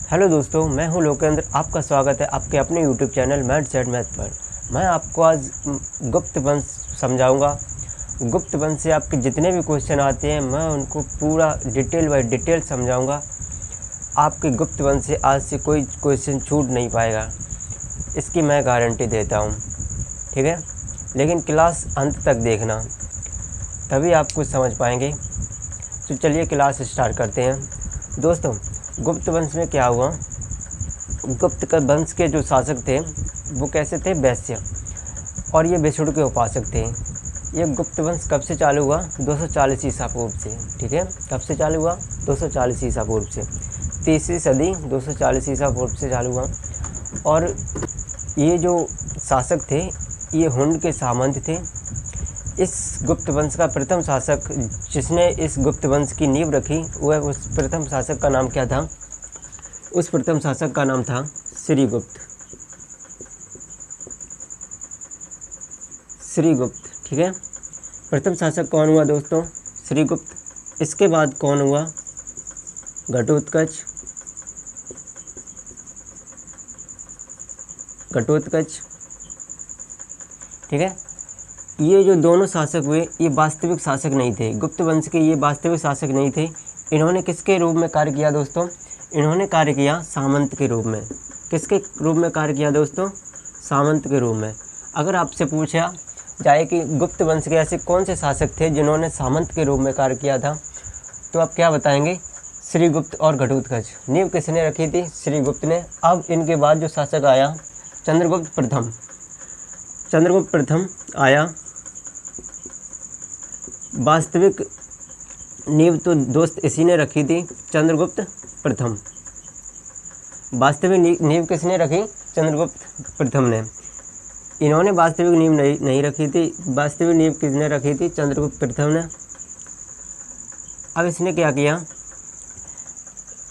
Hello दोस्तों, मैं हूं लोकेंद्र। आपका स्वागत है आपके अपने यूट्यूब चैनल मैथ पर। मैं आपको आज गुप्त वंश समझाऊंगा। गुप्त वंश से आपके जितने भी क्वेश्चन आते हैं मैं उनको पूरा डिटेल बाय डिटेल समझाऊंगा। आपके गुप्त वंश से आज से कोई क्वेश्चन छूट नहीं पाएगा, इसकी मैं गारंटी देता हूं। ठीक है, लेकिन क्लास अंत तक देखना, तभी आप कुछ समझ पाएंगे। तो चलिए क्लास स्टार्ट करते हैं। दोस्तों, गुप्त वंश में क्या हुआ, गुप्त का वंश के जो शासक थे वो कैसे थे, वैश्य, और ये विष्णु के उपासक थे। ये गुप्त वंश कब से चालू हुआ, 240 ईसा पूर्व से। ठीक है, कब से चालू हुआ, 240 ईसा पूर्व से, तीसरी सदी 240 ईसा पूर्व से चालू हुआ। और ये जो शासक थे ये हुंड के सामंत थे। इस गुप्त वंश का प्रथम शासक जिसने इस गुप्त वंश की नींव रखी, वह उस प्रथम शासक का नाम क्या था, उस प्रथम शासक का नाम था श्रीगुप्त। श्रीगुप्त, ठीक है, प्रथम शासक कौन हुआ दोस्तों, श्रीगुप्त। इसके बाद कौन हुआ, घटोत्कच। घटोत्कच, ठीक है। ये जो दोनों शासक हुए ये वास्तविक शासक नहीं थे, गुप्त वंश के ये वास्तविक शासक नहीं थे। इन्होंने किसके रूप में कार्य किया दोस्तों, इन्होंने कार्य किया सामंत के रूप में। किसके रूप में कार्य किया दोस्तों, सामंत के रूप में। अगर आपसे पूछा जाए कि गुप्त वंश के ऐसे कौन से शासक थे जिन्होंने सामंत के रूप में कार्य किया था, तो आप क्या बताएंगे, श्रीगुप्त और घटोत्कच। नींव किसने रखी थी, श्रीगुप्त ने। अब इनके बाद जो शासक आया, चंद्रगुप्त प्रथम। चंद्रगुप्त प्रथम आया। वास्तविक नींव तो दोस्त इसी ने रखी थी, चंद्रगुप्त प्रथम। वास्तविक नींव किसने रखी, चंद्रगुप्त प्रथम ने। इन्होंने वास्तविक नींव नहीं रखी थी, वास्तविक नींव किसने रखी थी, चंद्रगुप्त प्रथम ने। अब इसने क्या किया,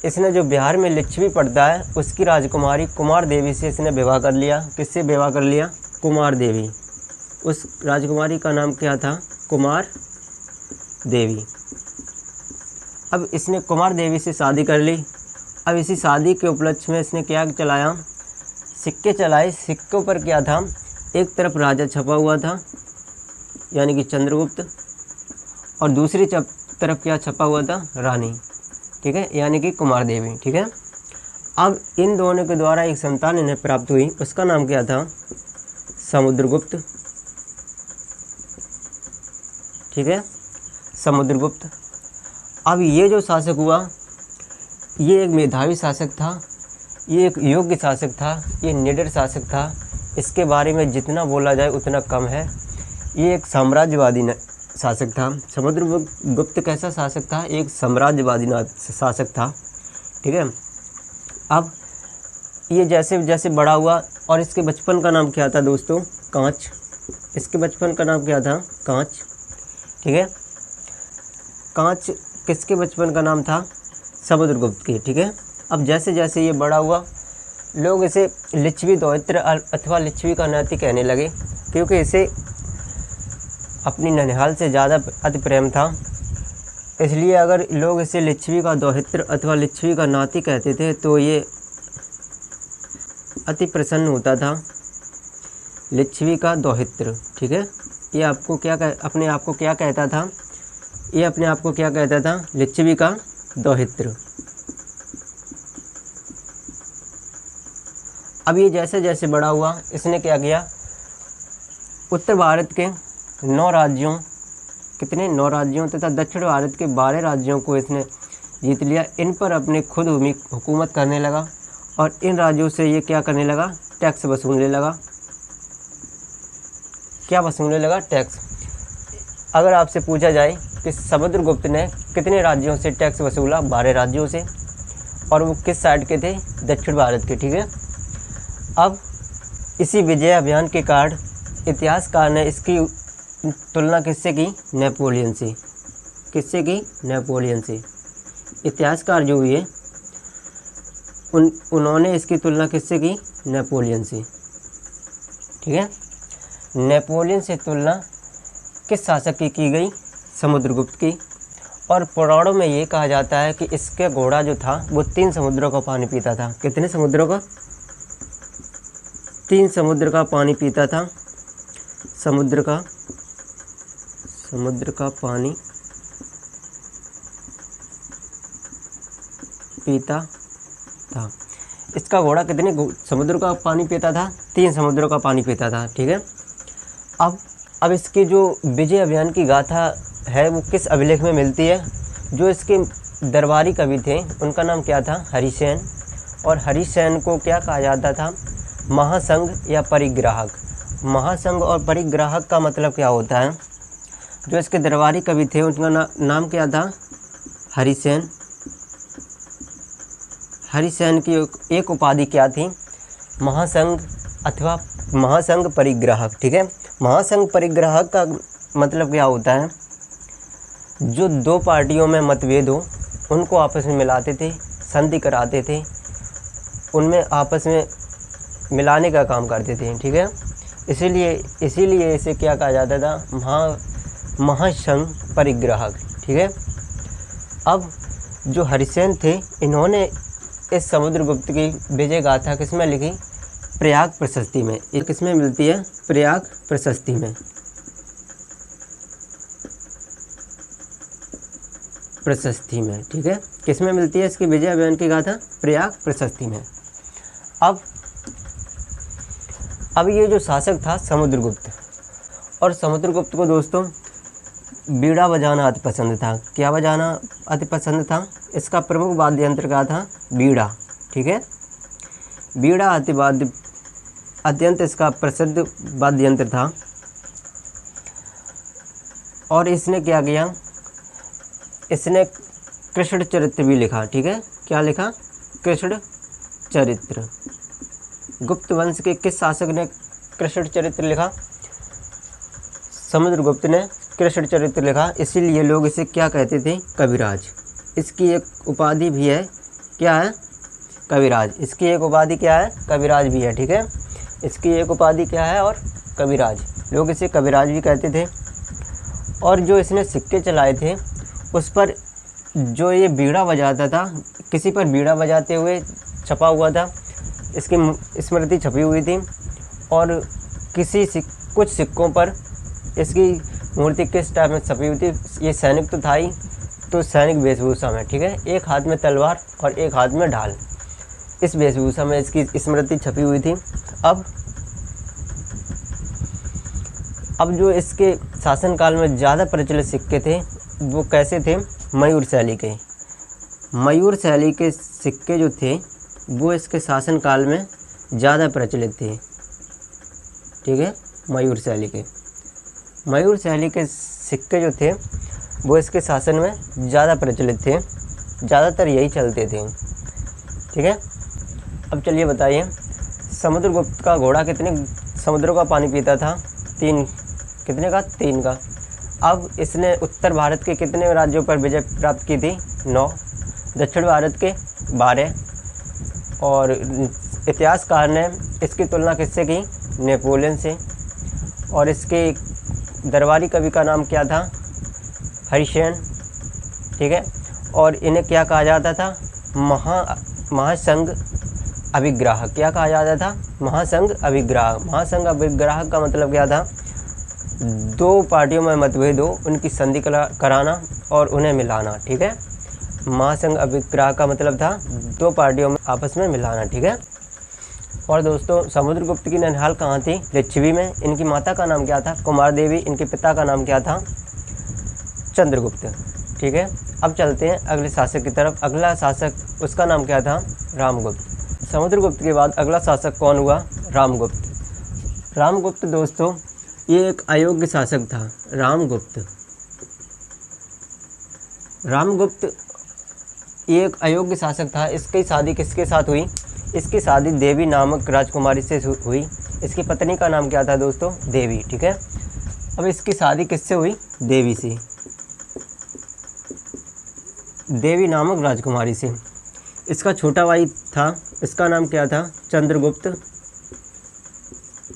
इसने जो बिहार में लिच्छवी पड़ता है उसकी राजकुमारी कुमार देवी से इसने विवाह कर लिया। किससे विवाह कर लिया, कुमार देवी। उस राजकुमारी का नाम क्या था, कुमार देवी। अब इसने कुमार देवी से शादी कर ली। अब इसी शादी के उपलक्ष्य में इसने क्या चलाया, सिक्के चलाए। सिक्कों पर क्या था, एक तरफ राजा छपा हुआ था यानी कि चंद्रगुप्त, और दूसरी तरफ क्या छपा हुआ था, रानी। ठीक है, यानी कि कुमार देवी। ठीक है, अब इन दोनों के द्वारा एक संतान इन्हें प्राप्त हुई, उसका नाम क्या था, समुद्रगुप्त। ठीक है, समुद्रगुप्त। अब ये जो शासक हुआ ये एक मेधावी शासक था, ये एक योग्य शासक था, ये निडर शासक था। इसके बारे में जितना बोला जाए उतना कम है। ये एक साम्राज्यवादी शासक था। समुद्रगुप्त कैसा शासक था, एक साम्राज्यवादी शासक था। ठीक है, अब ये जैसे जैसे बड़ा हुआ, और इसके बचपन का नाम क्या था दोस्तों, कांच। इसके बचपन का नाम क्या था, कांच। ठीक है, कांच किसके बचपन का नाम था, समुद्रगुप्त के। ठीक है, अब जैसे जैसे ये बड़ा हुआ लोग इसे लिच्छवी दौहित्र अथवा लिच्छवी का नाती कहने लगे, क्योंकि इसे अपनी ननिहाल से ज़्यादा अति प्रेम था। इसलिए अगर लोग इसे लिच्छवी का दौहित्र अथवा लिच्छवी का नाती कहते थे तो ये अति प्रसन्न होता था। लिच्छवी का दौहित्र, ठीक है, ये आपको क्या अपने आप को क्या कहता था, ये अपने आप को क्या कहता था, लिच्छवी का दौहित्र। अब ये जैसे जैसे बड़ा हुआ इसने क्या किया, उत्तर भारत के 9 राज्यों, कितने, 9 राज्यों तथा दक्षिण भारत के 12 राज्यों को इसने जीत लिया। इन पर अपने खुद हुकूमत करने लगा, और इन राज्यों से ये क्या करने लगा, टैक्स वसूलने लगा। क्या वसूलने लगा, टैक्स। अगर आपसे पूछा जाए कि समुद्रगुप्त ने कितने राज्यों से टैक्स वसूला, 12 राज्यों से, और वो किस साइड के थे, दक्षिण भारत के। ठीक है, अब इसी विजय अभियान के कारण इतिहासकार ने इसकी तुलना किससे की, नेपोलियन से। किससे की, नेपोलियन से। इतिहासकार जो हुए उन्होंने इसकी तुलना किससे की, नेपोलियन से। ठीक है, नेपोलियन से तुलना किस शासक की गई, समुद्रगुप्त की। और पुराणों में ये कहा जाता है कि इसके घोड़ा जो था वो 3 समुद्रों का पानी पीता था। कितने समुद्रों का? 3 समुद्र का पानी पीता था। समुद्र का पानी पीता था। इसका घोड़ा कितने समुद्र का पानी पीता था? 3 समुद्रों का पानी पीता था। ठीक है। अब इसकी जो विजय अभियान की गाथा है वो किस अभिलेख में मिलती है? जो इसके दरबारी कवि थे उनका नाम क्या था? हरिसेन। और हरिसेन को क्या कहा जाता था? महासंघ या परिग्राहक। महासंघ और परिग्राहक का मतलब क्या होता है? जो इसके दरबारी कवि थे उनका नाम क्या था? हरिसेन। हरिसेन की एक उपाधि क्या थी? महासंघ अथवा महासंघ परिग्राहक। ठीक है। महासंघ परिग्राहक का मतलब क्या होता है? जो 2 पार्टियों में मतभेद हो उनको आपस में मिलाते थे, संधि कराते थे, उनमें आपस में मिलाने का काम करते थे। ठीक है। इसीलिए इसे क्या कहा जाता था? महासंघ परिग्राहक। ठीक है। अब जो हरिसेन थे इन्होंने इस समुद्रगुप्त की विजय गाथा किसमें लिखी? प्रयाग प्रशस्ति में। ये किसमें मिलती है? प्रयाग प्रशस्ति में। ठीक है। किसमें मिलती है इसकी विजय अभियान की गाथा? प्रयाग प्रशस्ति में। अब ये जो शासक था समुद्रगुप्त, और समुद्रगुप्त को दोस्तों बीड़ा बजाना अति पसंद था। क्या बजाना अति पसंद था? इसका प्रमुख वाद्य यंत्र क्या था? बीड़ा। ठीक है। बीड़ा अत्यंत इसका प्रसिद्ध वाद्य यंत्र था। और इसने क्या किया? इसने कृष्ण चरित्र भी लिखा। ठीक है। क्या लिखा? कृष्ण चरित्र। गुप्त वंश के किस शासक ने कृष्ण चरित्र लिखा? समुद्रगुप्त ने कृष्ण चरित्र लिखा। इसीलिए लोग इसे क्या कहते थे? कविराज। इसकी एक उपाधि भी है। क्या है? कविराज। इसकी एक उपाधि क्या है? कविराज भी है। ठीक है। इसकी एक उपाधि क्या है? और कविराज। लोग इसे कविराज भी कहते थे। और जो इसने सिक्के चलाए थे उस पर जो ये बीड़ा बजाता था, किसी पर बीड़ा बजाते हुए छपा हुआ था, इसकी स्मृति छपी हुई थी। और कुछ सिक्कों पर इसकी मूर्ति किस टाइप में छपी हुई थी? ये सैनिक तो था ही, तो सैनिक वेशभूषा में। ठीक है। एक हाथ में तलवार और एक हाथ में ढाल, इस वेशभूषा में इसकी स्मृति छपी हुई थी। अब जो इसके शासनकाल में ज़्यादा प्रचलित सिक्के थे वो कैसे थे? मयूर शैली के। मयूर शैली के सिक्के जो थे वो इसके शासनकाल में ज़्यादा प्रचलित थे। ठीक है। मयूर शैली के सिक्के जो थे वो इसके शासन में ज़्यादा प्रचलित थे। ज़्यादातर यही चलते थे। ठीक है। अब चलिए बताइए, समुद्रगुप्त का घोड़ा कितने समुद्रों का पानी पीता था? 3। कितने का? 3 का। अब इसने उत्तर भारत के कितने राज्यों पर विजय प्राप्त की थी? 9। दक्षिण भारत के 12। और इतिहासकार ने इसकी तुलना किससे की? नेपोलियन से। और इसके दरबारी कवि का नाम क्या था? हरिसेन। ठीक है। और इन्हें क्या कहा जाता था? महासंघ अभिग्राहक। क्या कहा जाता था? महासंघ अभिग्राहक। महासंघ अभिग्राहक का मतलब क्या था? 2 पार्टियों में मतभेद हो उनकी संधि कराना और उन्हें मिलाना। ठीक है। महासंघ अभिग्राहक का मतलब था 2 पार्टियों में आपस में मिलाना। ठीक है। और दोस्तों समुद्रगुप्त की ननिहाल कहाँ थी? लिच्छवी में। इनकी माता का नाम क्या था? कुमार देवी। इनके पिता का नाम क्या था? चंद्रगुप्त। ठीक है। अब चलते हैं अगले शासक की तरफ। अगला शासक, उसका नाम क्या था? रामगुप्त। समुद्रगुप्त के बाद अगला शासक कौन हुआ? रामगुप्त। रामगुप्त दोस्तों ये एक अयोग्य शासक था। रामगुप्त ये एक अयोग्य शासक था। इसकी शादी किसके साथ हुई? इसकी शादी देवी नामक राजकुमारी से हुई। इसकी पत्नी का नाम क्या था दोस्तों? देवी। ठीक है। अब इसकी शादी किससे हुई? देवी से, देवी नामक राजकुमारी से। इसका छोटा भाई था, इसका नाम क्या था? चंद्रगुप्त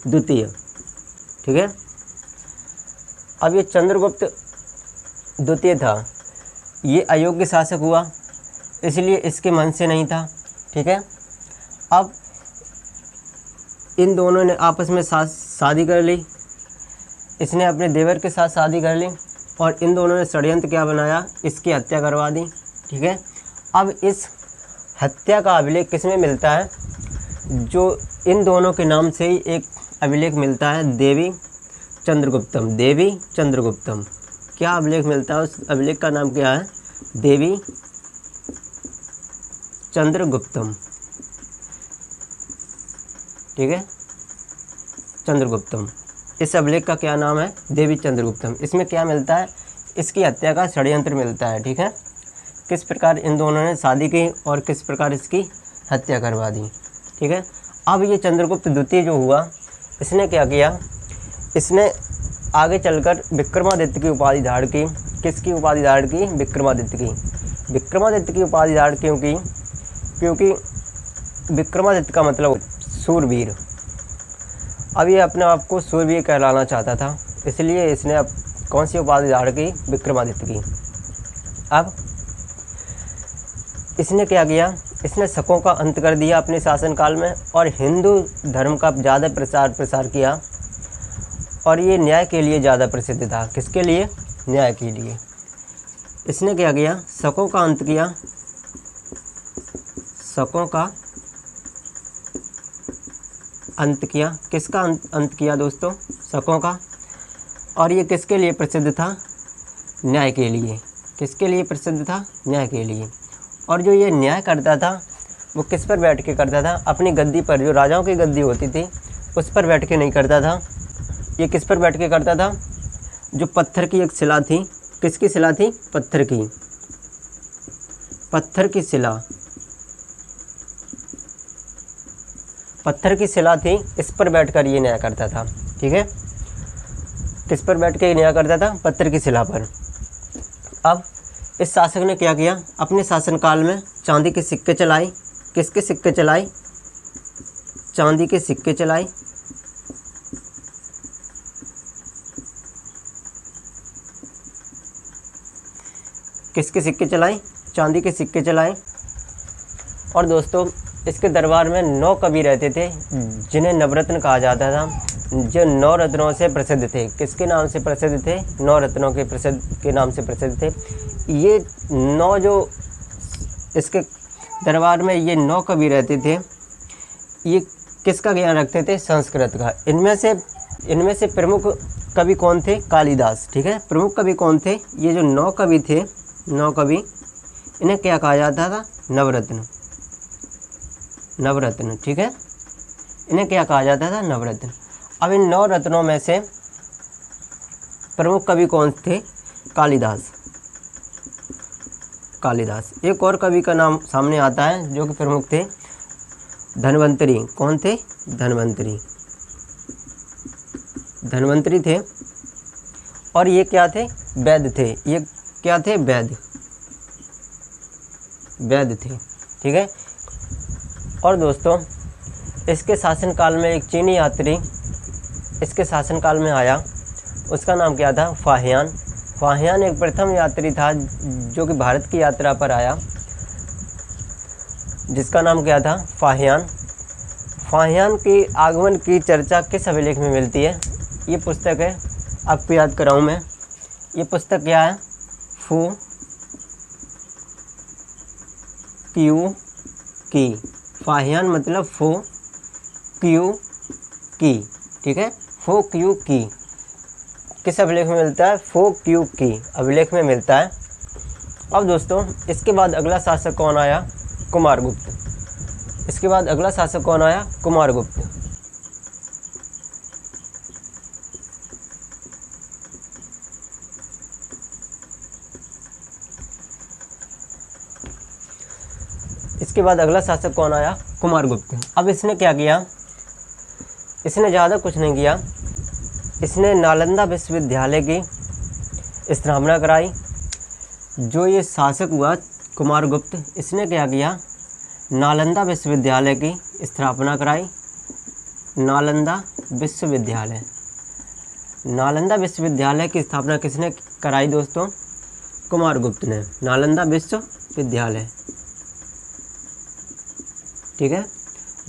द्वितीय। ठीक है। अब ये चंद्रगुप्त द्वितीय था, ये अयोग्य शासक हुआ, इसलिए इसके मन से नहीं था। ठीक है, अब इन दोनों ने आपस में शादी कर ली, इसने अपने देवर के साथ शादी कर ली और इन दोनों ने षड्यंत्र क्या बनाया, इसकी हत्या करवा दी। ठीक है, अब इस हत्या का अभिलेख किसमें मिलता है, जो इन दोनों के नाम से ही एक अभिलेख मिलता है, देवी चंद्रगुप्तम। देवी चंद्रगुप्तम क्या अभिलेख मिलता है, उस अभिलेख का नाम क्या है, देवी चंद्रगुप्तम। ठीक है, चंद्रगुप्तम, इस अभिलेख का क्या नाम है, देवी चंद्रगुप्तम। इसमें क्या मिलता है, इसकी हत्या का षड्यंत्र मिलता है। ठीक है, किस प्रकार इन दोनों ने शादी की और किस प्रकार इसकी हत्या करवा दी। ठीक है, अब ये चंद्रगुप्त द्वितीय जो हुआ, इसने क्या किया, इसने आगे चलकर विक्रमादित्य की उपाधि धारण की। किसकी उपाधि धारण की, विक्रमादित्य की। विक्रमादित्य की उपाधि धारण क्योंकि विक्रमादित्य का मतलब सूरवीर। अब ये अपने आप को सूरवीर कहलाना चाहता था, इसलिए इसने अब कौन सी उपाधि धारण की, विक्रमादित्य की। अब इसने क्या किया, इसने शकों का अंत कर दिया अपने शासनकाल में और हिंदू धर्म का ज़्यादा प्रसार किया और ये न्याय के लिए ज़्यादा प्रसिद्ध था। किसके लिए, न्याय के लिए। इसने क्या किया, शकों का अंत किया, शकों का अंत किया। किसका अंत किया दोस्तों, शकों का। और ये किसके लिए प्रसिद्ध था, न्याय के लिए। किसके लिए प्रसिद्ध था, न्याय के लिए। और जो ये न्याय करता था वो किस पर बैठ के करता था, अपनी गद्दी पर, जो राजाओं की गद्दी होती थी उस पर बैठ के नहीं करता था। ये किस पर बैठ के करता था, जो पत्थर की एक शिला थी। किसकी शिला थी, पत्थर की, पत्थर की शिला, पत्थर की शिला थी, इस पर बैठकर ये न्याय करता था। ठीक है, किस पर बैठ के न्याय करता था, पत्थर की शिला पर। अब इस शासक ने क्या किया, अपने शासनकाल में चांदी के सिक्के चलाए। किसके सिक्के चलाए, चांदी के सिक्के चलाए। किसके सिक्के चलाए, चांदी के सिक्के चलाए। और दोस्तों इसके दरबार में 9 कवि रहते थे जिन्हें नवरत्न कहा जाता था, जो 9 रत्नों से प्रसिद्ध थे। किसके नाम से प्रसिद्ध थे, 9 रत्नों के नाम से प्रसिद्ध थे। ये 9 जो इसके दरबार में ये 9 कवि रहते थे, ये किसका ज्ञान रखते थे, संस्कृत का। इनमें से प्रमुख कवि कौन थे, कालिदास। ठीक है, प्रमुख कवि कौन थे, ये जो 9 कवि थे, 9 कवि, इन्हें क्या कहा जाता था, नवरत्न। नवरत्न, ठीक है, इन्हें क्या कहा जाता था, नवरत्न। अब इन 9 रत्नों में से प्रमुख कवि कौन थे, कालिदास। कालिदास। एक और कवि का नाम सामने आता है जो कि प्रमुख थे, धन्वंतरी। कौन थे, धन्वंतरी। धन्वंतरी थे। और ये क्या थे, वैद्य थे। ये क्या थे, वैद्य, वैद्य थे। ठीक है। और दोस्तों इसके शासनकाल में एक चीनी यात्री इसके शासनकाल में आया, उसका नाम क्या था, फाहियान। फाहियान एक प्रथम यात्री था जो कि भारत की यात्रा पर आया, जिसका नाम क्या था, फाहियान। फाहियान के आगमन की चर्चा किस अभिलेख में मिलती है, ये पुस्तक है, आपको याद कराऊँ मैं। ये पुस्तक क्या है, फू क्यू की। फाहियान मतलब फू क्यू की। ठीक है, फू क्यू की किस अभिलेख में मिलता है, फू क्यू की अभिलेख में मिलता है। अब दोस्तों इसके बाद अगला शासक कौन आया, कुमारगुप्त। इसके बाद अगला शासक कौन आया, कुमारगुप्त। इसके बाद अगला शासक कौन आया, कुमारगुप्त। अब इसने क्या किया, इसने ज़्यादा कुछ नहीं किया, इसने नालंदा विश्वविद्यालय की स्थापना कराई। जो ये शासक हुआ कुमारगुप्त, इसने क्या किया, नालंदा विश्वविद्यालय की स्थापना कराई। नालंदा विश्वविद्यालय। नालंदा विश्वविद्यालय की स्थापना किसने कराई दोस्तों, कुमारगुप्त ने नालंदा विश्वविद्यालय, ठीक है।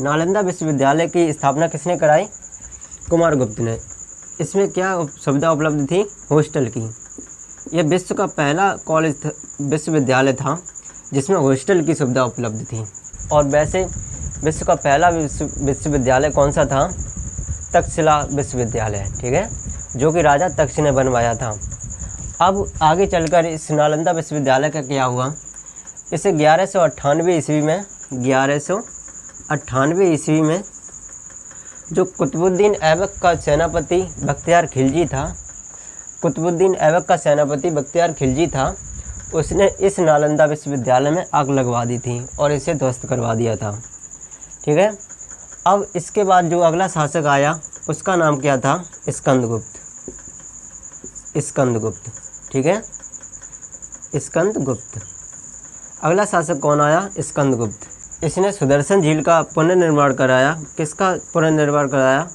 नालंदा विश्वविद्यालय की स्थापना किसने कराई? कुमारगुप्त ने। इसमें क्या सुविधा उपलब्ध थी? हॉस्टल की। यह विश्व का पहला विश्वविद्यालय था जिसमें हॉस्टल की सुविधा उपलब्ध थी। और वैसे विश्व का पहला विश्वविद्यालय कौन सा था? तक्षशिला विश्वविद्यालय, ठीक है, जो कि राजा तक्ष ने बनवाया था। अब आगे चलकर इस नालंदा विश्वविद्यालय का क्या हुआ? इसे 1198 ईस्वी में जो कुतुबुद्दीन ऐबक का सेनापति बख्तियार खिलजी था, उसने इस नालंदा विश्वविद्यालय में आग लगवा दी थी और इसे ध्वस्त करवा दिया था, ठीक है। अब इसके बाद जो अगला शासक आया उसका नाम क्या था? स्कंदगुप्त, ठीक है, स्कंदगुप्त। अगला शासक कौन आया? स्कंदगुप्त। इसने सुदर्शन झील का पुनर्निर्माण कराया। किसका पुनर्निर्माण कराया?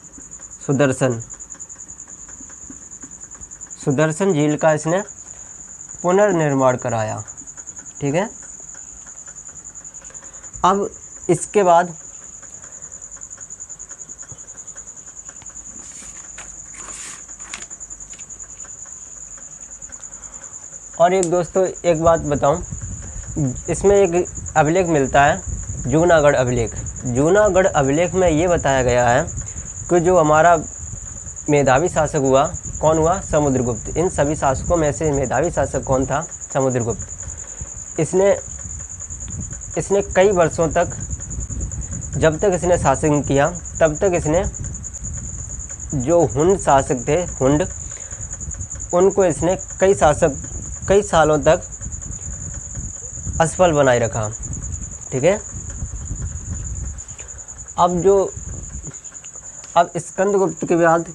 सुदर्शन झील का इसने पुनर्निर्माण कराया, ठीक है। अब इसके बाद और एक दोस्तों एक बात बताऊं, इसमें एक अभिलेख मिलता है, जूनागढ़ अभिलेख। जूनागढ़ अभिलेख में ये बताया गया है कि जो हमारा मेधावी शासक हुआ, कौन हुआ? समुद्रगुप्त। इन सभी शासकों में से मेधावी शासक कौन था? समुद्रगुप्त। इसने कई वर्षों तक, जब तक इसने शासन किया तब तक इसने जो हुंड शासक थे, उनको इसने कई सालों तक असफल बनाए रखा, ठीक है। अब स्कंदगुप्त के बाद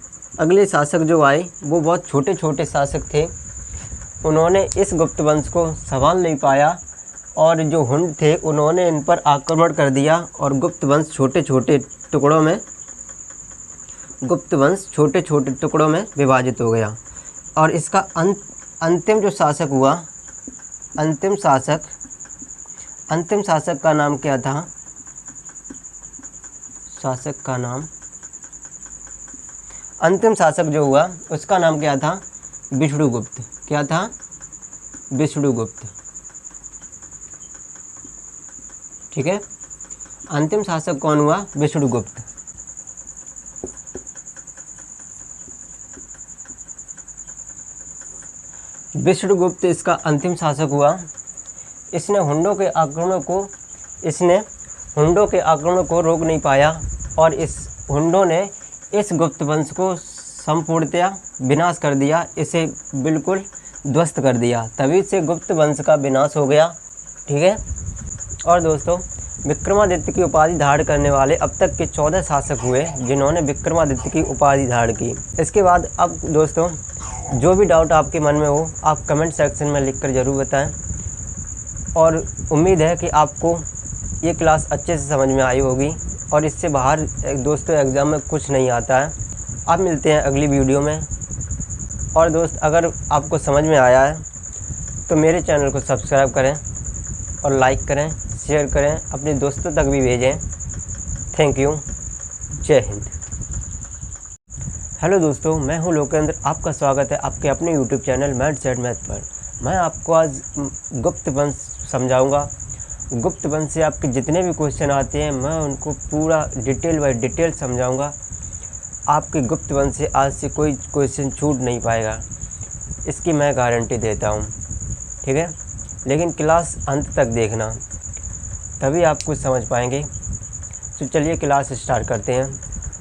अगले शासक जो आए वो बहुत छोटे छोटे शासक थे। उन्होंने इस गुप्त वंश को संभाल नहीं पाया और जो हुंड थे उन्होंने इन पर आक्रमण कर दिया और गुप्त वंश छोटे छोटे टुकड़ों में विभाजित हो गया। और इसका अंतिम जो शासक हुआ, अंतिम शासक का नाम क्या था? अंतिम शासक जो हुआ उसका नाम क्या था? विष्णुगुप्त। क्या था? विष्णुगुप्त, ठीक है। अंतिम शासक कौन हुआ? विष्णुगुप्त। विष्णुगुप्त इसका अंतिम शासक हुआ। इसने हुंडों के आक्रमण को रोक नहीं पाया और इस हुंडों ने इस गुप्त वंश को संपूर्णतया विनाश कर दिया, इसे बिल्कुल ध्वस्त कर दिया। तभी से गुप्त वंश का विनाश हो गया, ठीक है। और दोस्तों, विक्रमादित्य की उपाधि धारण करने वाले अब तक के 14 शासक हुए जिन्होंने विक्रमादित्य की उपाधि धारण की। इसके बाद अब दोस्तों जो भी डाउट आपके मन में हो आप कमेंट सेक्शन में लिखकर ज़रूर बताएं और उम्मीद है कि आपको ये क्लास अच्छे से समझ में आई होगी और इससे बाहर दोस्तों एग्ज़ाम में कुछ नहीं आता है। अब मिलते हैं अगली वीडियो में। और दोस्त अगर आपको समझ में आया है तो मेरे चैनल को सब्सक्राइब करें और लाइक करें, शेयर करें, अपने दोस्तों तक भी भेजें। Thank you. जय हिंद। हेलो दोस्तों, मैं हूं लोकेंद्र। आपका स्वागत है आपके अपने यूट्यूब चैनल मैथ पर। मैं आपको आज गुप्त वंश समझाऊंगा। गुप्त वंश से आपके जितने भी क्वेश्चन आते हैं मैं उनको पूरा डिटेल बाय डिटेल समझाऊंगा। आपके गुप्त वंश से आज से कोई क्वेश्चन छूट नहीं पाएगा, इसकी मैं गारंटी देता हूं, ठीक है। लेकिन क्लास अंत तक देखना, तभी आप कुछ समझ पाएंगे। तो चलिए क्लास स्टार्ट करते हैं।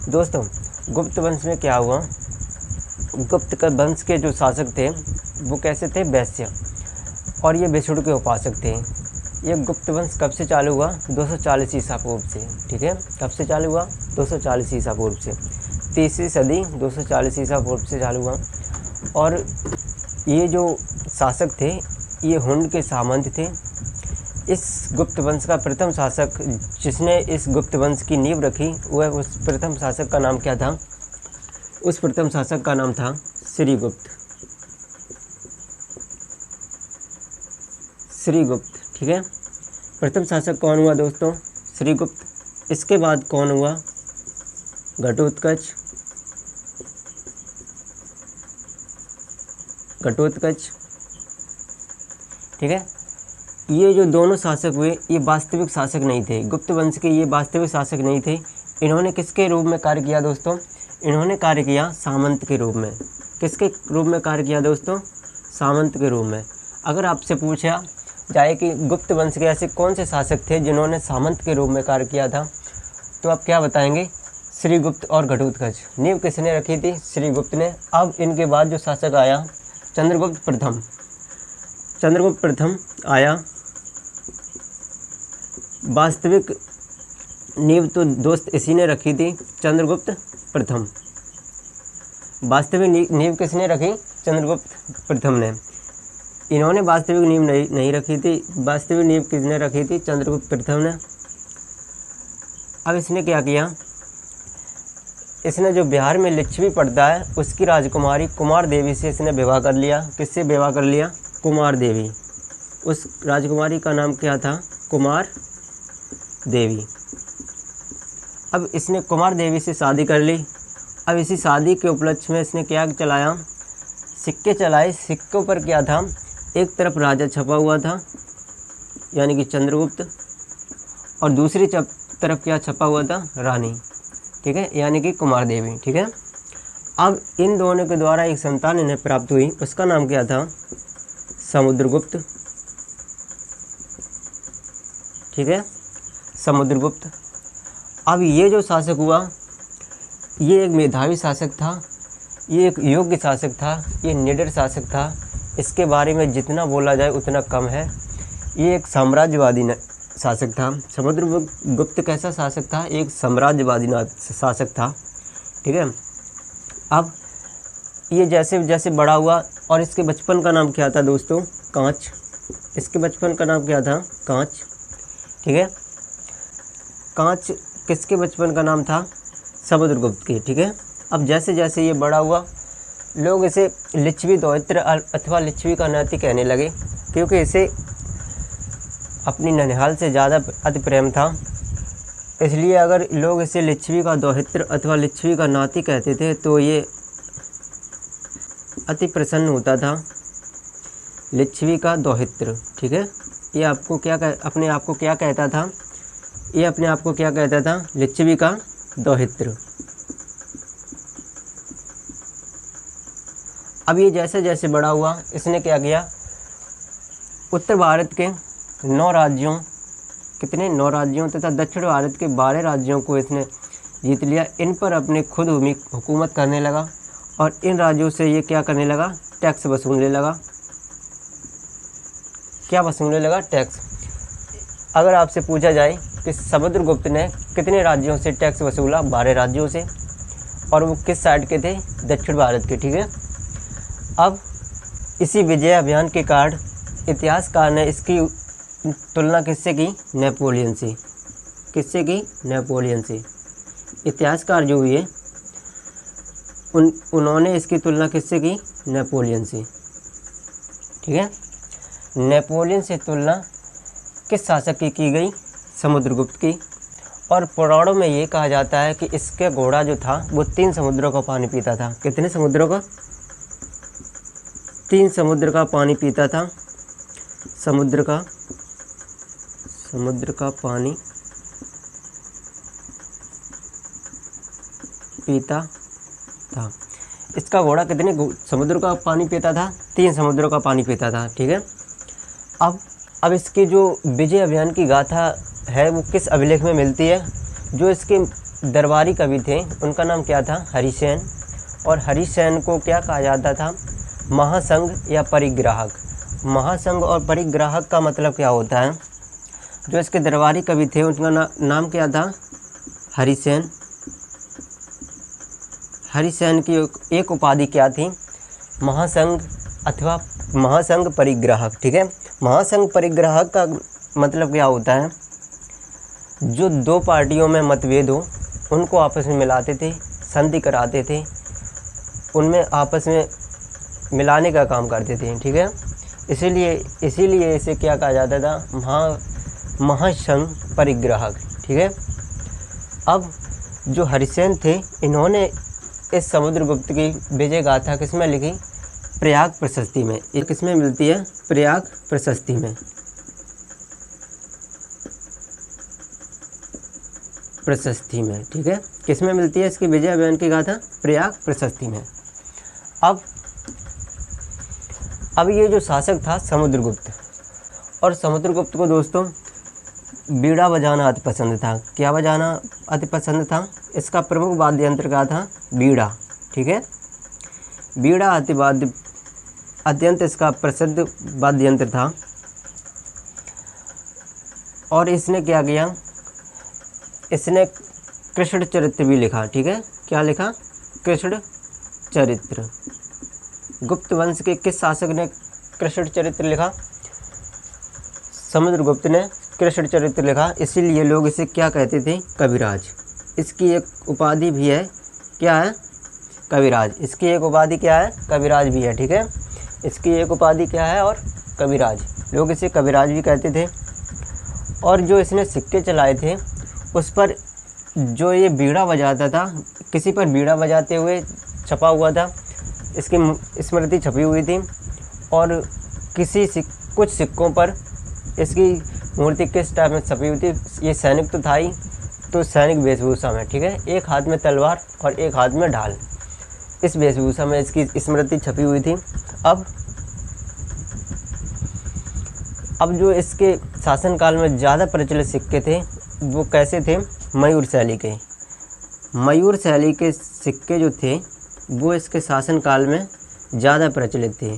दोस्तों, गुप्त वंश में क्या हुआ? गुप्त वंश के जो शासक थे वो कैसे थे? वैश्य, और ये विष्णु के उपासक थे। ये गुप्त वंश कब से चालू हुआ? 240 ईसा पूर्व से, ठीक है। कब से चालू हुआ? 240 ईसा पूर्व से, 3वीं सदी 240 ईसा पूर्व से चालू हुआ। और ये जो शासक थे ये हुंड के सामंत थे। इस गुप्त वंश का प्रथम शासक जिसने इस गुप्त वंश की नींव रखी वह उस प्रथम शासक का नाम क्या था? उस प्रथम शासक का नाम था श्रीगुप्त। श्रीगुप्त। ठीक है, प्रथम शासक कौन हुआ दोस्तों? श्रीगुप्त। इसके बाद कौन हुआ? घटोत्कच। घटोत्कच। ठीक है, ये जो दोनों शासक हुए ये वास्तविक शासक नहीं थे, गुप्त वंश के ये वास्तविक शासक नहीं थे। इन्होंने किसके रूप में कार्य किया दोस्तों? इन्होंने कार्य किया सामंत के रूप में। किसके रूप में कार्य किया दोस्तों? सामंत के रूप में। अगर आपसे पूछा जाए कि गुप्त वंश के ऐसे कौन से शासक थे जिन्होंने सामंत के रूप में कार्य किया था, तो आप क्या बताएंगे? श्रीगुप्त और घटोत्कच। नींव किसने रखी थी? श्रीगुप्त ने। अब इनके बाद जो शासक आया चंद्रगुप्त प्रथम। चंद्रगुप्त प्रथम आया। वास्तविक नींव तो दोस्त इसी ने रखी थी, चंद्रगुप्त प्रथम। वास्तविक नींव किसने रखी? चंद्रगुप्त प्रथम ने। इन्होंने वास्तविक नींव नहीं रखी थी। वास्तविक नींव किसने रखी थी? चंद्रगुप्त प्रथम ने। अब इसने क्या किया? इसने जो बिहार में लिच्छवी पड़ता है उसकी राजकुमारी कुमार देवी से इसने विवाह कर लिया। किससे विवाह कर लिया? कुमार देवी। उस राजकुमारी का नाम क्या था? कुमार देवी। अब इसने कुमार देवी से शादी कर ली। अब इसी शादी के उपलक्ष्य में इसने क्या चलाया? सिक्के चलाए। सिक्कों पर क्या था? एक तरफ राजा छपा हुआ था यानी कि चंद्रगुप्त, और दूसरी तरफ क्या छपा हुआ था? रानी। ठीक है, यानी कि कुमार देवी। ठीक है, अब इन दोनों के द्वारा एक संतान इन्हें प्राप्त हुई, उसका नाम क्या था? समुद्रगुप्त। ठीक है, समुद्रगुप्त। अब ये जो शासक हुआ ये एक मेधावी शासक था, ये एक योग्य शासक था, ये निडर शासक था। इसके बारे में जितना बोला जाए उतना कम है। ये एक साम्राज्यवादी शासक था। समुद्रगुप्त कैसा शासक था? एक साम्राज्यवादी शासक था। ठीक है, अब ये जैसे जैसे बड़ा हुआ, और इसके बचपन का नाम क्या था दोस्तों? कांच। इसके बचपन का नाम क्या था? कांच। ठीक है, कांच किसके बचपन का नाम था? समुद्रगुप्त के। ठीक है, अब जैसे जैसे ये बड़ा हुआ लोग इसे लिच्छवी दौहित्र अथवा लिच्छवी का नाती कहने लगे, क्योंकि इसे अपनी ननिहाल से ज़्यादा अति प्रेम था। इसलिए अगर लोग इसे लिच्छवी का दौहित्र अथवा लिच्छवी का नाती कहते थे तो ये अति प्रसन्न होता था। लिच्छवी का दौहित्र। ठीक है, ये आपको क्या अपने आप को क्या कहता था? ये अपने आप को क्या कहता था? लिच्छवी का दौहित्र। अब ये जैसे जैसे बड़ा हुआ इसने क्या किया? उत्तर भारत के 9 राज्यों, कितने? 9 राज्यों तथा दक्षिण भारत के 12 राज्यों को इसने जीत लिया। इन पर अपने खुद हुकूमत करने लगा, और इन राज्यों से ये क्या करने लगा? टैक्स वसूलने लगा। क्या वसूलने लगा? टैक्स। अगर आपसे पूछा जाए कि समुद्रगुप्त ने कितने राज्यों से टैक्स वसूला? 12 राज्यों से, और वो किस साइड के थे? दक्षिण भारत के। ठीक है, अब इसी विजय अभियान के कारण इतिहासकार ने इसकी तुलना किससे की? नेपोलियन से। किससे की? नेपोलियन से। इतिहासकार जो हुए उन्होंने इसकी तुलना किससे की? नेपोलियन से। ठीक है, नेपोलियन से तुलना किस शासक की गई? समुद्रगुप्त की। और पुराणों में ये कहा जाता है कि इसके घोड़ा जो था वो 3 समुद्रों का पानी पीता था। कितने समुद्रों का? 3 समुद्र का पानी पीता था। समुद्र का पानी पीता था। इसका घोड़ा कितने समुद्र का पानी पीता था? 3 समुद्रों का पानी पीता था। ठीक है, अब इसकी जो विजय अभियान की गाथा है वो किस अभिलेख में मिलती है? जो इसके दरबारी कवि थे उनका नाम क्या था? हरिसेन। और हरिसेन को क्या कहा जाता था? महासंघ या परिग्राहक। महासंघ और परिग्राहक का मतलब क्या होता है? जो इसके दरबारी कवि थे उनका नाम क्या था? हरिसेन। हरिसेन की एक उपाधि क्या थी? महासंघ अथवा महासंघ परिग्राहक। ठीक है, महासंघ परिग्राहक का मतलब क्या होता है? जो 2 पार्टियों में मतभेद हो उनको आपस में मिलाते थे, संधि कराते थे, उनमें आपस में मिलाने का काम करते थे। ठीक है, इसीलिए इसे क्या कहा जाता था, महासंघ परिग्राहक। ठीक है। अब जो हरिसेन थे, इन्होंने इस समुद्रगुप्त की विजय गाथा किसमें लिखी? प्रयाग प्रशस्ति में। ये किसमें मिलती है? प्रयाग प्रशस्ति में। प्रशस्ति में। ठीक है। किसमें मिलती है इसकी विजय अभियान की गाथा? प्रयाग प्रशस्ति में। अब ये जो शासक था समुद्रगुप्त, और समुद्रगुप्त को दोस्तों बीड़ा बजाना अति पसंद था। क्या बजाना अति पसंद था? इसका प्रमुख वाद्य यंत्र क्या था? बीड़ा। ठीक है। बीड़ा अत्यंत इसका प्रसिद्ध वाद्य यंत्र था। और इसने क्या किया? इसने कृष्ण चरित्र भी लिखा। ठीक है। क्या लिखा? कृष्ण चरित्र। गुप्त वंश के किस शासक ने कृष्ण चरित्र लिखा? समुद्रगुप्त ने कृष्ण चरित्र लिखा। इसीलिए लोग इसे क्या कहते थे? कविराज। इसकी एक उपाधि भी है। क्या है? कविराज। इसकी एक उपाधि क्या है? कविराज भी है। ठीक है। इसकी एक उपाधि क्या है? और कविराज। लोग इसे कविराज भी कहते थे। और जो इसने सिक्के चलाए थे, उस पर जो ये बीड़ा बजाता था, किसी पर बीड़ा बजाते हुए छपा हुआ था, इसकी स्मृति छपी हुई थी। और कुछ सिक्कों पर इसकी मूर्ति किस टाइप में छपी हुई थी? ये सैनिक तो था ही, तो सैनिक वेशभूषा में। ठीक है। एक हाथ में तलवार और एक हाथ में ढाल, इस वेशभूषा में इसकी स्मृति छपी हुई थी। अब जो इसके शासनकाल में ज़्यादा प्रचलित सिक्के थे वो कैसे थे? मयूर शैली के। मयूर शैली के सिक्के जो थे वो इसके शासनकाल में ज़्यादा प्रचलित थे।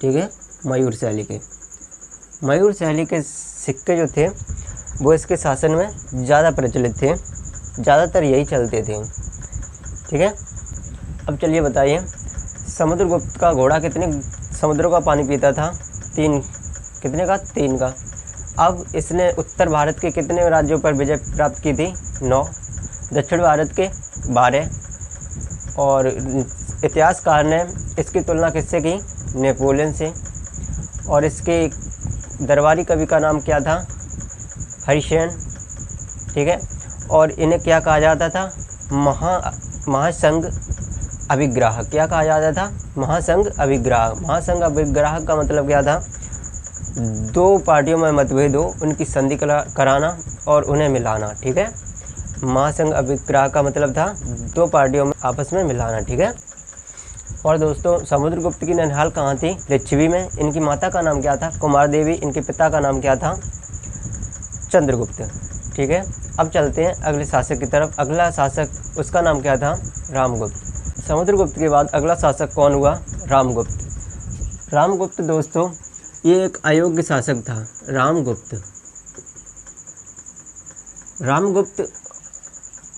ठीक है। मयूर शैली के सिक्के जो थे वो इसके शासन में ज़्यादा प्रचलित थे, ज़्यादातर यही चलते थे। ठीक है। अब चलिए बताइए, समुद्रगुप्त का घोड़ा कितने समुद्रों का पानी पीता था? 3। कितने का? 3 का। अब इसने उत्तर भारत के कितने राज्यों पर विजय प्राप्त की थी? 9। दक्षिण भारत के 12। और इतिहासकार ने इसकी तुलना किससे की? नेपोलियन से। और इसके दरबारी कवि का नाम क्या था? हरिसेन। ठीक है। और इन्हें क्या कहा जाता था? महासंघ अभिग्राहक। क्या कहा जाता था? महासंघ अभिग्राहक। महासंघ अभिग्राहक का मतलब क्या था? 2 पार्टियों में मतभेद हो, उनकी संधि कराना और उन्हें मिलाना। ठीक है। महासंघ अभिग्राहक का मतलब था 2 पार्टियों में आपस में मिलाना। ठीक है। और दोस्तों, समुद्रगुप्त की ननिहाल कहाँ थी? लिच्छवी में। इनकी माता का नाम क्या था? कुमार देवी। इनके पिता का नाम क्या था? चंद्रगुप्त। ठीक है। अब चलते हैं अगले शासक की तरफ। अगला शासक, उसका नाम क्या था? रामगुप्त। समुद्रगुप्त के बाद अगला शासक कौन हुआ? रामगुप्त। रामगुप्त दोस्तों ये एक अयोग्य शासक था। रामगुप्त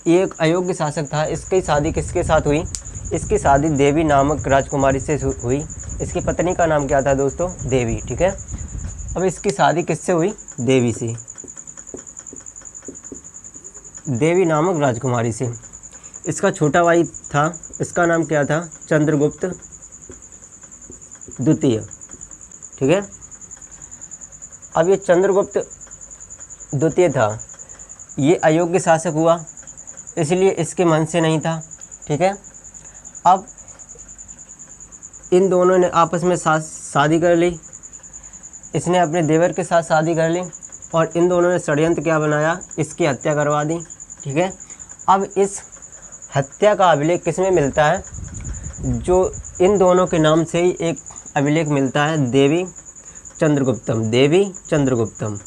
ये एक अयोग्य शासक था। इसकी शादी किसके साथ हुई? इसकी शादी देवी नामक राजकुमारी से हुई। इसकी पत्नी का नाम क्या था दोस्तों? देवी। ठीक है। अब इसकी शादी किससे हुई? देवी से, देवी नामक राजकुमारी से। इसका छोटा भाई था, इसका नाम क्या था? चंद्रगुप्त द्वितीय। ठीक है। अब ये चंद्रगुप्त द्वितीय था, ये अयोग्य शासक हुआ, इसलिए इसके मन से नहीं था। ठीक है। अब इन दोनों ने आपस में शादी कर ली। इसने अपने देवर के साथ शादी कर ली और इन दोनों ने षड्यंत्र क्या बनाया? इसकी हत्या करवा दी। ठीक है। अब इस हत्या का अभिलेख किसमें मिलता है? जो इन दोनों के नाम से ही एक अभिलेख मिलता है, देवी चंद्रगुप्तम। देवी चंद्रगुप्तम।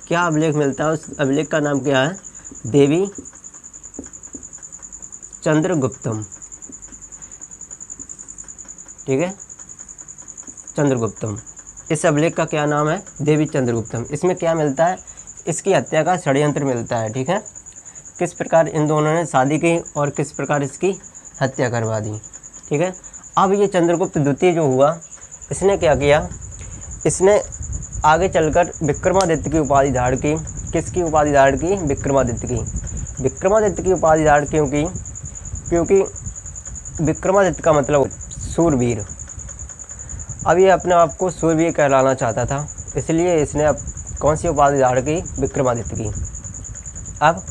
क्या अभिलेख मिलता है? उस अभिलेख का नाम क्या है? देवी चंद्रगुप्तम। ठीक है। चंद्रगुप्तम। इस अभिलेख का क्या नाम है? देवी चंद्रगुप्तम। इसमें क्या मिलता है? इसकी हत्या का षड्यंत्र मिलता है। ठीक है। किस प्रकार इन दोनों ने शादी की और किस प्रकार इसकी हत्या करवा दी। ठीक है। अब ये चंद्रगुप्त द्वितीय जो हुआ, इसने क्या किया? इसने आगे चलकर विक्रमादित्य की उपाधि धारण की। किसकी उपाधि धारण की? विक्रमादित्य की। विक्रमादित्य की उपाधि धारण क्योंकि विक्रमादित्य का मतलब सूरवीर। अब ये अपने आप को सूर्यवीर कहलाना चाहता था, इसलिए इसने अब कौन सी उपाधि धारण की? विक्रमादित्य की। अब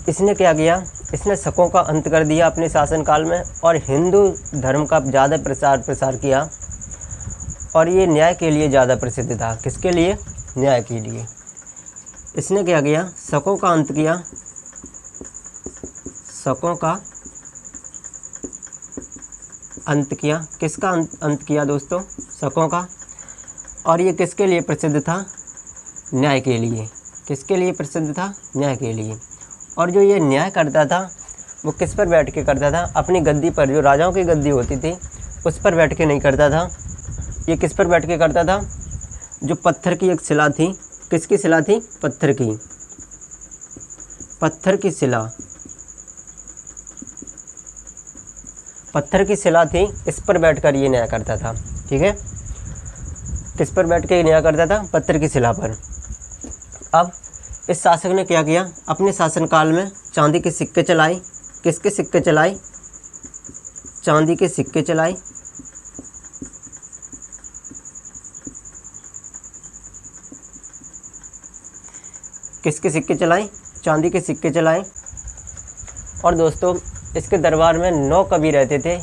इसने क्या किया? इसने शकों का अंत कर दिया अपने शासनकाल में और हिंदू धर्म का ज़्यादा प्रसार किया। और ये न्याय के लिए ज़्यादा प्रसिद्ध था। किसके लिए? न्याय के लिए। इसने क्या किया? शकों का अंत किया। शकों का अंत किया। किसका अंत किया दोस्तों? शकों का। और ये किसके लिए प्रसिद्ध था? न्याय के लिए। किसके लिए प्रसिद्ध था? न्याय के लिए। और जो ये न्याय करता था वो किस पर बैठ के करता था? अपनी गद्दी पर, जो राजाओं की गद्दी होती थी उस पर बैठ के नहीं करता था। ये किस पर बैठ के करता था? जो पत्थर की एक शिला थी। किसकी शिला थी? पत्थर की। पत्थर की शिला। पत्थर की शिला थी, इस पर बैठकर ये न्याय करता था। ठीक है, किस पर बैठ के न्याय करता था? पत्थर की शिला पर। अब इस शासक ने क्या किया? अपने शासनकाल में चांदी के सिक्के चलाए। किसके सिक्के चलाए? चांदी के सिक्के चलाए। किसके सिक्के चलाए? चांदी के सिक्के चलाए। और दोस्तों इसके दरबार में 9 कवि रहते थे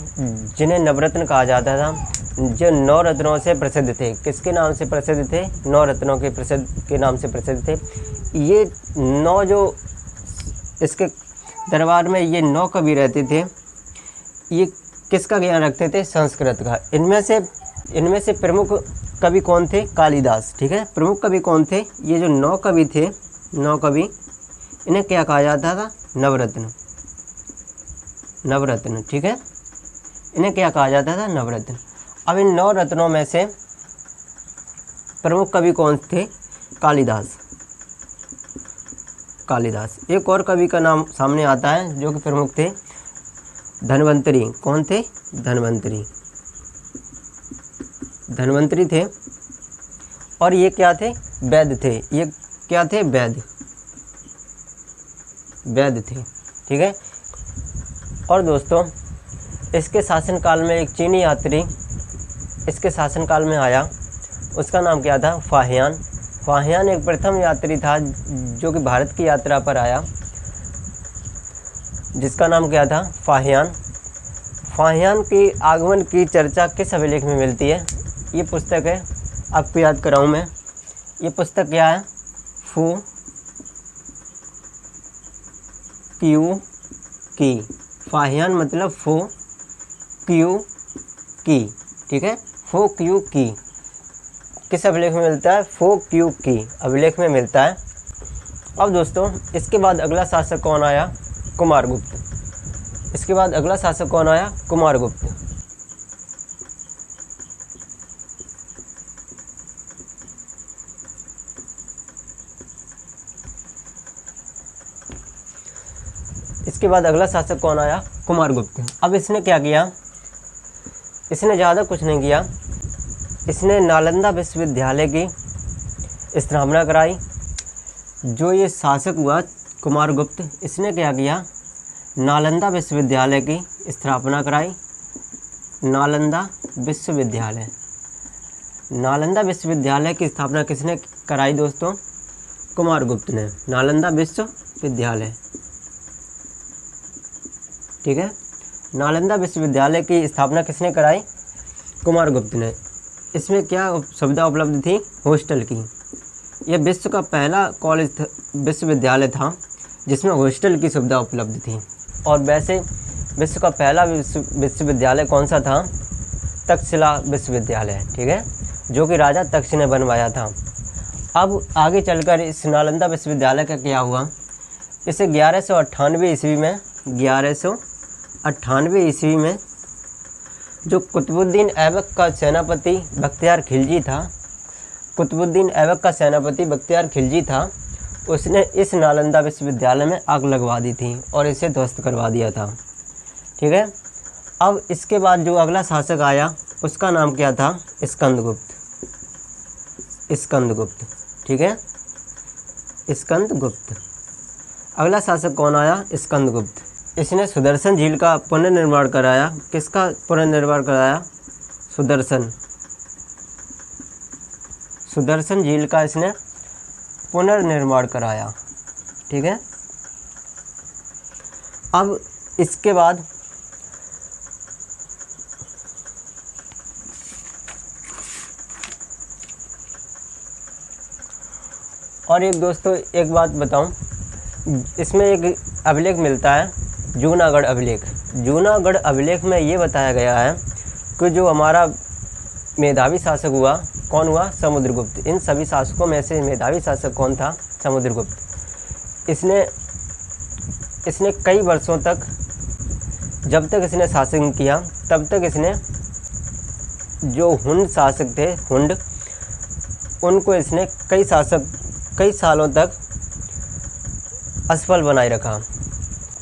जिन्हें नवरत्न कहा जाता था, जो 9 रत्नों से प्रसिद्ध थे। किसके नाम से प्रसिद्ध थे? 9 रत्नों के नाम से प्रसिद्ध थे। ये 9 जो इसके दरबार में ये 9 कवि रहते थे, ये किसका ज्ञान रखते थे? संस्कृत का। इनमें से प्रमुख कवि कौन थे? कालिदास। ठीक है, प्रमुख कवि कौन थे? ये जो 9 कवि थे, 9 कवि, इन्हें क्या कहा जाता था? नवरत्न। नवरत्न। ठीक है, इन्हें क्या कहा जाता था? नवरत्न। अब इन 9 रत्नों में से प्रमुख कवि कौन थे? कालिदास। कालिदास। एक और कवि का नाम सामने आता है जो कि प्रमुख थे, धन्वंतरी। कौन थे? धन्वंतरी। धन्वंतरी थे। और ये क्या थे? वैद्य थे। ये क्या थे? वैद्य। वैद्य थे। ठीक है। और दोस्तों इसके शासनकाल में एक चीनी यात्री इसके शासनकाल में आया, उसका नाम क्या था? फाहियान। फाहियान एक प्रथम यात्री था जो कि भारत की यात्रा पर आया, जिसका नाम क्या था? फाहियान। फाहियान के आगमन की चर्चा किस अभिलेख में मिलती है? ये पुस्तक है, आपको याद कराऊं मैं। ये पुस्तक क्या है? फू क्यू की। फाहियान मतलब फो क्यू की। ठीक है, फो क्यू की किस अभिलेख में मिलता है? फो क्यू की अभिलेख में मिलता है। अब दोस्तों इसके बाद अगला शासक कौन आया? कुमारगुप्त। इसके बाद अगला शासक कौन आया? कुमारगुप्त। इसके बाद अगला शासक कौन आया? कुमारगुप्त। अब इसने क्या किया? इसने ज़्यादा कुछ नहीं किया। इसने नालंदा विश्वविद्यालय की स्थापना कराई। जो ये शासक हुआ कुमारगुप्त, इसने क्या किया? नालंदा विश्वविद्यालय की स्थापना कराई। नालंदा विश्वविद्यालय। नालंदा विश्वविद्यालय की स्थापना किसने कराई दोस्तों? कुमारगुप्त ने। नालंदा विश्वविद्यालय। ठीक है, नालंदा विश्वविद्यालय की स्थापना किसने कराई? कुमारगुप्त ने। इसमें क्या सुविधा उपलब्ध थी? हॉस्टल की। यह विश्व का पहला कॉलेज विश्वविद्यालय था जिसमें हॉस्टल की सुविधा उपलब्ध थी। और वैसे विश्व का पहला विश्वविद्यालय कौन सा था? तक्षशिला विश्वविद्यालय। ठीक है, जो कि राजा तक्ष ने बनवाया था। अब आगे चलकर इस नालंदा विश्वविद्यालय का क्या हुआ? इसे 1198 ईस्वी में 1198 ईस्वी में जो कुतुबुद्दीन ऐबक का सेनापति बख्तियार खिलजी था, कुतुबुद्दीन ऐबक का सेनापति बख्तियार खिलजी था, उसने इस नालंदा विश्वविद्यालय में आग लगवा दी थी और इसे ध्वस्त करवा दिया था। ठीक है, अब इसके बाद जो अगला शासक आया उसका नाम क्या था? स्कंदगुप्त। स्कंदगुप्त। ठीक है, स्कंदगुप्त। अगला शासक कौन आया? स्कंदगुप्त। इसने सुदर्शन झील का पुनर्निर्माण कराया। किसका पुनर्निर्माण कराया? सुदर्शन झील का इसने पुनर्निर्माण कराया। ठीक है। अब इसके बाद और एक दोस्तों एक बात बताऊं, इसमें एक अभिलेख मिलता है जूनागढ़ अभिलेख। जूनागढ़ अभिलेख में ये बताया गया है कि जो हमारा मेधावी शासक हुआ, कौन हुआ? समुद्रगुप्त। इन सभी शासकों में से मेधावी शासक कौन था? समुद्रगुप्त। इसने कई वर्षों तक, जब तक इसने शासन किया तब तक इसने जो हुंड शासक थे, हुंड, उनको इसने कई सालों तक असफल बनाए रखा।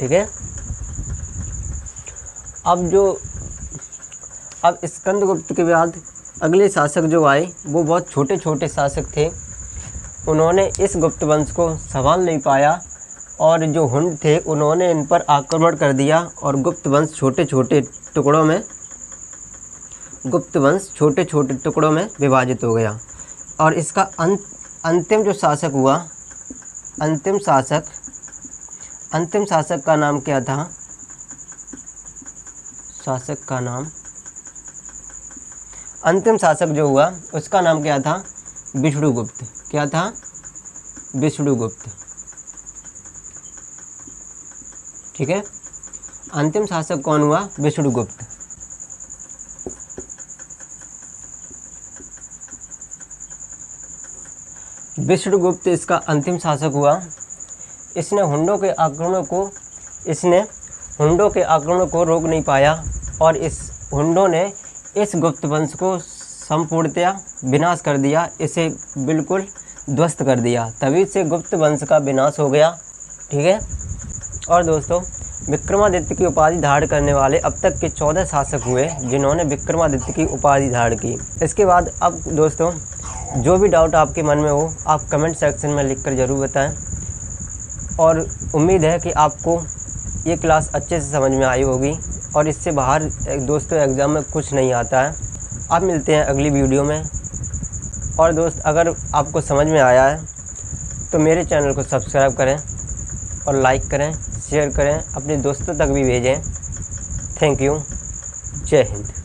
ठीक है। अब स्कंदगुप्त के बाद अगले शासक जो आए वो बहुत छोटे छोटे शासक थे। उन्होंने इस गुप्त वंश को संभाल नहीं पाया और जो हुंड थे उन्होंने इन पर आक्रमण कर दिया और गुप्त वंश छोटे छोटे टुकड़ों में विभाजित हो गया। और इसका अंतिम जो शासक हुआ, अंतिम शासक का नाम क्या था? अंतिम शासक जो हुआ उसका नाम क्या था? विष्णुगुप्त। क्या था? विष्णुगुप्त। ठीक है। अंतिम शासक कौन हुआ? विष्णुगुप्त। विष्णुगुप्त इसका अंतिम शासक हुआ। इसने हुंडों के आक्रमण को रोक नहीं पाया और इस हुंडों ने इस गुप्त वंश को संपूर्णतया विनाश कर दिया, इसे बिल्कुल ध्वस्त कर दिया। तभी से गुप्त वंश का विनाश हो गया। ठीक है। और दोस्तों विक्रमादित्य की उपाधि धारण करने वाले अब तक के 14 शासक हुए जिन्होंने विक्रमादित्य की उपाधि धारण की। इसके बाद अब दोस्तों जो भी डाउट आपके मन में हो आप कमेंट सेक्शन में लिखकर ज़रूर बताएं और उम्मीद है कि आपको ये क्लास अच्छे से समझ में आई होगी और इससे बाहर दोस्तों एग्ज़ाम में कुछ नहीं आता है। आप मिलते हैं अगली वीडियो में। और दोस्त अगर आपको समझ में आया है तो मेरे चैनल को सब्सक्राइब करें और लाइक करें, शेयर करें, अपने दोस्तों तक भी भेजें। Thank you. जय हिंद।